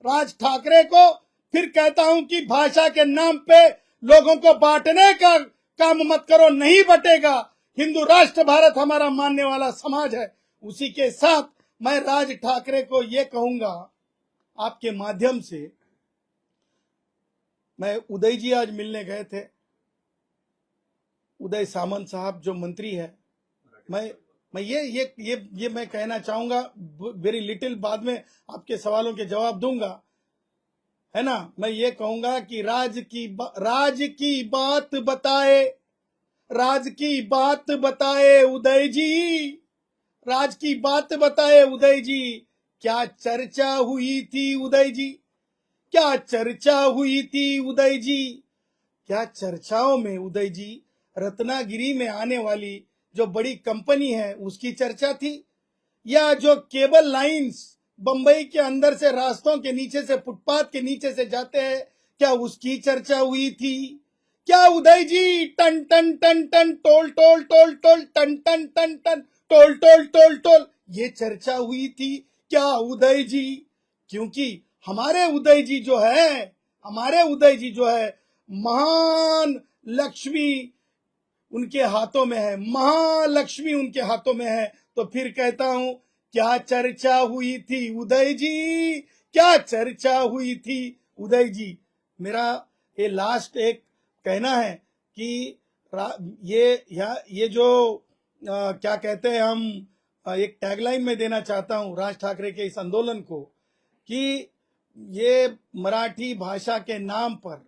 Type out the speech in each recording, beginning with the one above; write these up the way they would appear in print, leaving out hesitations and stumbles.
राज ठाकरे को फिर कहता हूं कि भाषा के नाम पे लोगों को बांटने का काम मत करो, नहीं बटेगा। हिंदू राष्ट्र भारत हमारा मानने वाला समाज है। उसी के साथ मैं राज ठाकरे को ये कहूंगा आपके माध्यम से, मैं उदय जी आज मिलने गए थे, उदय सामंत साहब जो मंत्री है, मैं ये मैं कहना चाहूंगा, वेरी लिटिल, बाद में आपके सवालों के जवाब दूंगा, है ना। मैं ये कहूंगा कि राज की बात बताए, राज की बात बताए उदय जी, राज की बात बताए उदय जी। क्या चर्चा हुई थी उदय जी, क्या चर्चा हुई थी उदय जी। क्या चर्चाओं में उदय जी रत्नागिरी में आने वाली जो बड़ी कंपनी है उसकी चर्चा थी, या जो केबल लाइंस बंबई के अंदर से रास्तों के नीचे से, फुटपाथ के नीचे से जाते हैं, क्या उसकी चर्चा हुई थी। क्या उदय जी टन टन टन टन टोल टोल टोल टोल टन टन टन टन टोल टोल टोल टोल ये चर्चा हुई थी क्या उदय जी। क्योंकि हमारे उदय जी जो है, महान लक्ष्मी उनके हाथों में है, महालक्ष्मी उनके हाथों में है। तो फिर कहता हूं, क्या चर्चा हुई थी उदय जी, क्या चर्चा हुई थी उदय जी। मेरा ये लास्ट एक कहना है कि ये जो क्या कहते हैं हम, एक टैगलाइन में देना चाहता हूं राज ठाकरे के इस आंदोलन को, कि ये मराठी भाषा के नाम पर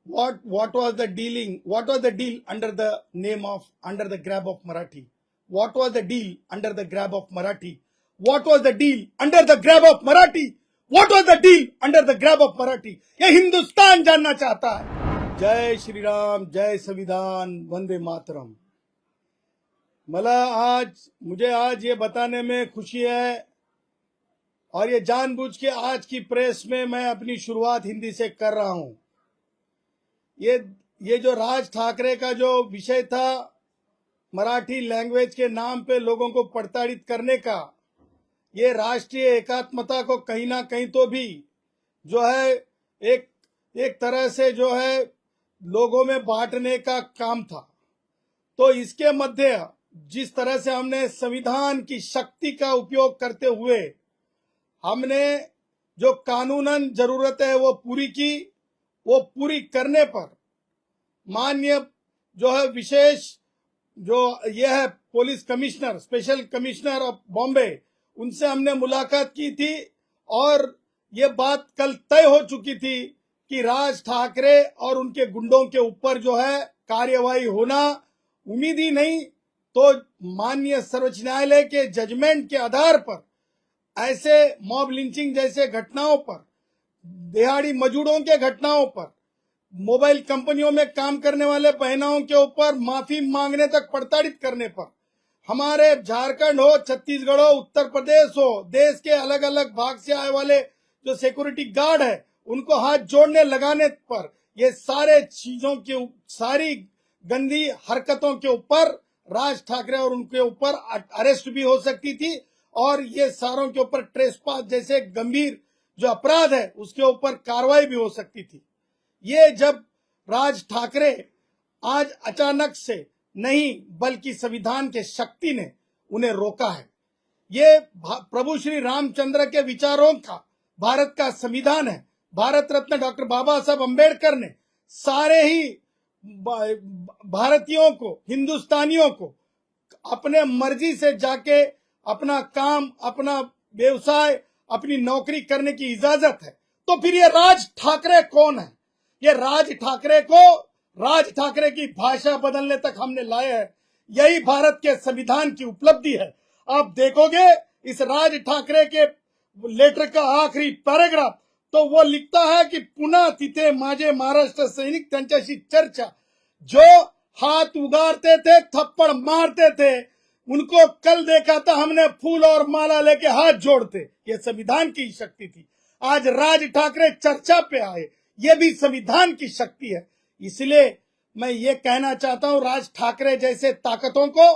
what was the deal under the name of, under the grab of Marathi? What was the deal under the grab of Marathi? What was the deal under the grab of Marathi? What was the deal under the grab of Marathi? ये हिंदुस्तान जानना चाहता है। जय श्री राम, जय संविधान, वंदे मातरम। मुझे आज ये बताने में खुशी है, और ये जानबूझ के आज की प्रेस में मैं अपनी शुरुआत हिंदी से कर रहा हूं। ये जो राज ठाकरे का जो विषय था, मराठी लैंग्वेज के नाम पे लोगों को प्रताड़ित करने का, ये राष्ट्रीय एकात्मता को कहीं ना कहीं तो भी जो है एक तरह से जो है लोगों में बांटने का काम था। तो इसके मध्य जिस तरह से हमने संविधान की शक्ति का उपयोग करते हुए हमने जो कानूनन जरूरत है वो पूरी की, वो पूरी करने पर माननीय जो है विशेष जो ये है police commissioner, special commissioner of Bombay, उनसे हमने मुलाकात की थी, और ये बात कल तय हो चुकी थी कि राज ठाकरे और उनके गुंडों के ऊपर जो है कार्यवाही होना उम्मीद ही नहीं, तो माननीय सर्वोच्च न्यायालय के जजमेंट के आधार पर ऐसे मॉब लिंचिंग जैसे घटनाओं पर, दिहाड़ी मजदूरों के घटनाओं पर, मोबाइल कंपनियों में काम करने वाले बहनों के ऊपर माफी मांगने तक प्रताड़ित करने पर, हमारे झारखंड हो, छत्तीसगढ़ हो, उत्तर प्रदेश हो, देश के अलग अलग भाग से आए वाले जो सिक्योरिटी गार्ड है उनको हाथ जोड़ने लगाने पर, ये सारे चीजों के, सारी गंदी हरकतों के ऊपर राज ठाकरे और उनके ऊपर अरेस्ट भी हो सकती थी, और ये सारों के ऊपर ट्रेसपास जैसे गंभीर जो अपराध है उसके ऊपर कार्रवाई भी हो सकती थी। ये जब राज ठाकरे आज अचानक से नहीं बल्कि संविधान के शक्ति ने उन्हें रोका है। ये प्रभु श्री रामचंद्र के विचारों का भारत का संविधान है। भारत रत्न डॉक्टर बाबा साहब अंबेडकर ने सारे ही भारतीयों को, हिंदुस्तानियों को अपने मर्जी से जाके अपना काम, अपना व्यवसाय, अपनी नौकरी करने की इजाजत है। तो फिर ये राज ठाकरे कौन है? ये राज ठाकरे को, राज ठाकरे की भाषा बदलने तक हमने लाया है। यही भारत के संविधान की उपलब्धि है। आप देखोगे इस राज ठाकरे के लेटर का आखिरी पैराग्राफ, तो वो लिखता है कि पुन्हा तिथे माझे महाराष्ट्र सैनिक त्यांच्याशी चर्चा। जो हाथ उगारते थे, थप्पड़ मारते थे, उनको कल देखा था हमने फूल और माला लेके हाथ जोड़ते। ये संविधान की शक्ति थी। आज राज ठाकरे चर्चा पे आए, ये भी संविधान की शक्ति है। इसलिए मैं ये कहना चाहता हूं, राज ठाकरे जैसे ताकतों को,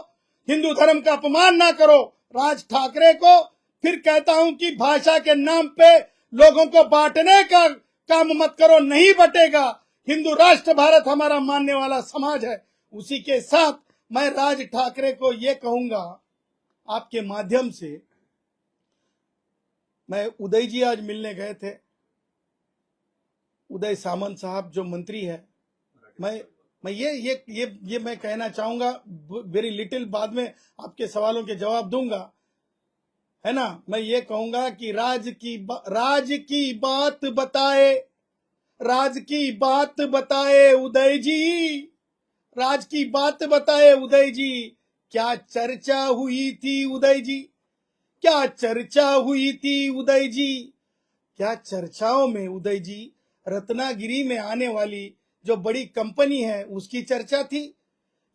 हिंदू धर्म का अपमान ना करो। राज ठाकरे को फिर कहता हूं कि भाषा के नाम पे लोगों को बांटने का काम मत करो, नहीं बटेगा। हिंदू राष्ट्र भारत हमारा मानने वाला समाज है। उसी के साथ मैं राज ठाकरे को ये कहूंगा आपके माध्यम से, मैं उदय जी आज मिलने गए थे, उदय सामंत साहब जो मंत्री है, मैं ये मैं कहना चाहूंगा, वेरी लिटिल, बाद में आपके सवालों के जवाब दूंगा, है ना। मैं ये कहूंगा कि राज की बात बताए, राज की बात बताए उदय जी, राज की बात बताए उदय जी। क्या चर्चा हुई थी उदय जी, क्या चर्चा हुई थी उदय जी, क्या चर्चाओं में उदय जी रत्नागिरी में आने वाली जो बड़ी कंपनी है उसकी चर्चा थी,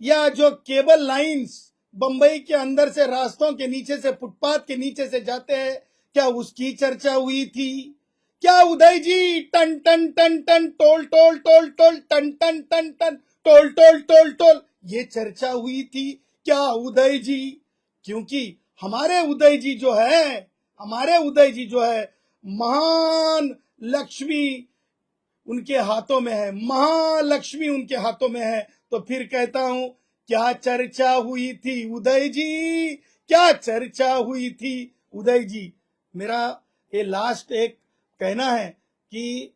या जो केबल लाइंस बंबई के अंदर से रास्तों के नीचे से, फुटपाथ के नीचे से जाते हैं, क्या उसकी चर्चा हुई थी? क्या उदय जी टन टन टन टन टोल टोल टोल टोल टन टन टन टन टोल टोल टोल टोल ये चर्चा हुई थी क्या उदय जी? क्योंकि हमारे उदय जी जो है महान लक्ष्मी उनके हाथों में है, महालक्ष्मी उनके हाथों में है। तो फिर कहता हूं, क्या चर्चा हुई थी उदय जी, क्या चर्चा हुई थी उदय जी? मेरा ये लास्ट एक कहना है कि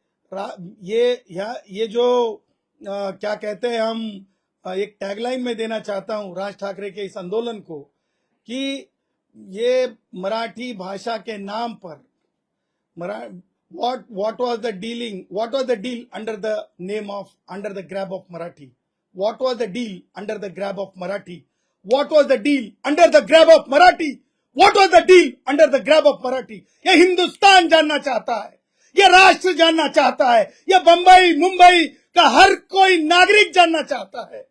ये जो क्या कहते हैं हम, एक टैगलाइन में देना चाहता हूं राज ठाकरे के इस आंदोलन को, कि ये मराठी भाषा के नाम पर what was the deal under the name of, under the grab of Marathi? What was the deal under the grab of Marathi? What was the deal under the grab of Marathi? What was the deal under the grab of Marathi? ये हिंदुस्तान जानना चाहता है, ये राष्ट्र जानना चाहता है, ये बंबई मुंबई का हर कोई नागरिक जानना चाहता है